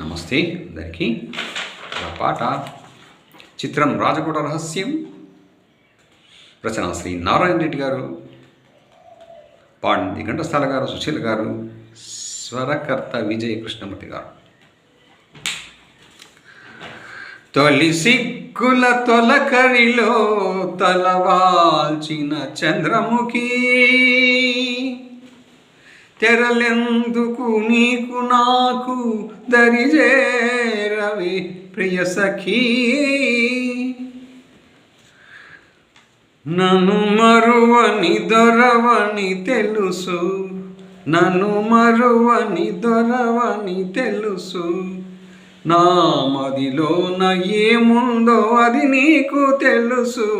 నమస్తే అందరికీ. ఆ పాట చిత్రం రాజకోట రహస్యం, రచన శ్రీ నారాయణ రెడ్డి గారు, పాడింది ఘంటస్థల గారు, సుశీల్ గారు, స్వరకర్త విజయ కృష్ణమూర్తి గారు. తొలి సిగ్గుల తొలకరిలో తలవాల్చిన చంద్రముఖి, తెరలెందుకు నీకు నాకు దరిజేరవి ప్రియ సఖీ. నన్ను మరువని దొరవని తెలుసు, నన్ను మరువని దొరవని తెలుసు, నా మదిలోన ఏముందో అది నీకు తెలుసు.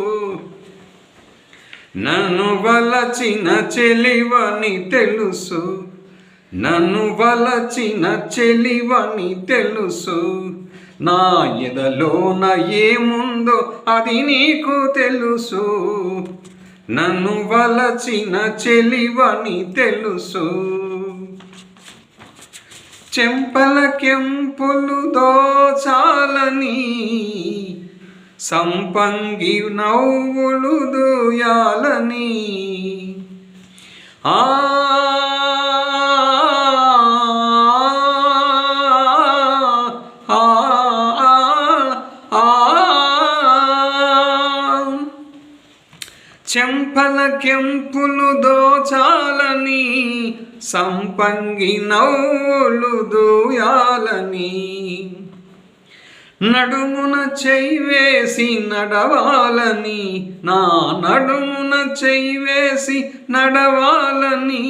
నన్ను వలచిన చెలివని తెలుసు, నన్ను వలచిన చెలివని తెలుసు, నా ఎదలోన ఏముందో అది నీకు తెలుసు. నన్ను వలచిన చెలివని తెలుసు. చెంపల కెంపులు దోచాలని, సంపంగి నవ్వులు దూయాలని, ఆ చెంపల కెంపులు దోచాలని, సంపంగి నవ్వులు దూయాలని, నడుమున చెయ్యేసి నడవాలని, నా నడుమున చెయ్యేసి నడవాలని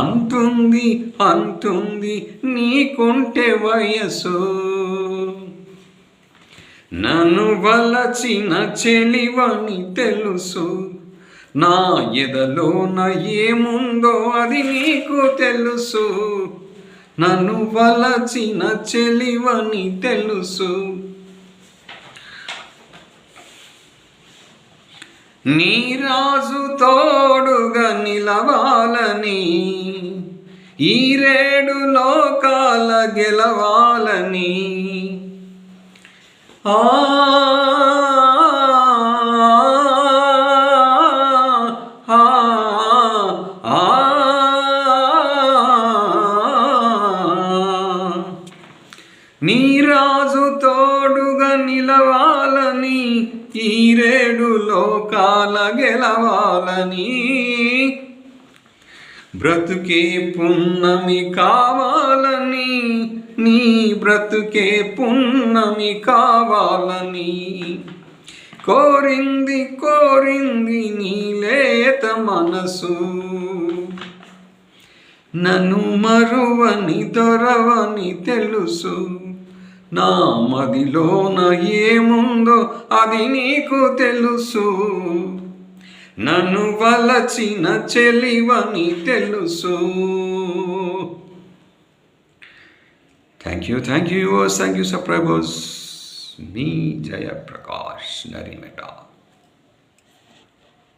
అంటుంది అంటుంది నీకుంటే వయసు. నన్ను వలచిన చెలివని తెలుసు, నా ఎదలోన ఏముందో అది నీకు తెలుసు. నన్ను వలచిన చెలివని తెలుసు. నీ రాజు తోడుగా నిలవాలని, ఈ రేడు లోకాల గెలవాలని, ఆ నీ రాజు తోడుగా నిలవాలని, ఈ రేడు లోకాల గెలవాలని, బ్రతుకే పున్నమి కావాలని, నీ బ్రతుకే పున్నమి కావాలని కోరింది కోరింది నీ లేత మనసు. నన్ను మరువని దొరవని తెలుసు, నా మదిలోన ఏముందో అది నీకు తెలుసు. నన్ను వలచిన చెలివని తెలుసు. Thank you thank you subscribers. మీ జయప్రకాష్ నరిమెట.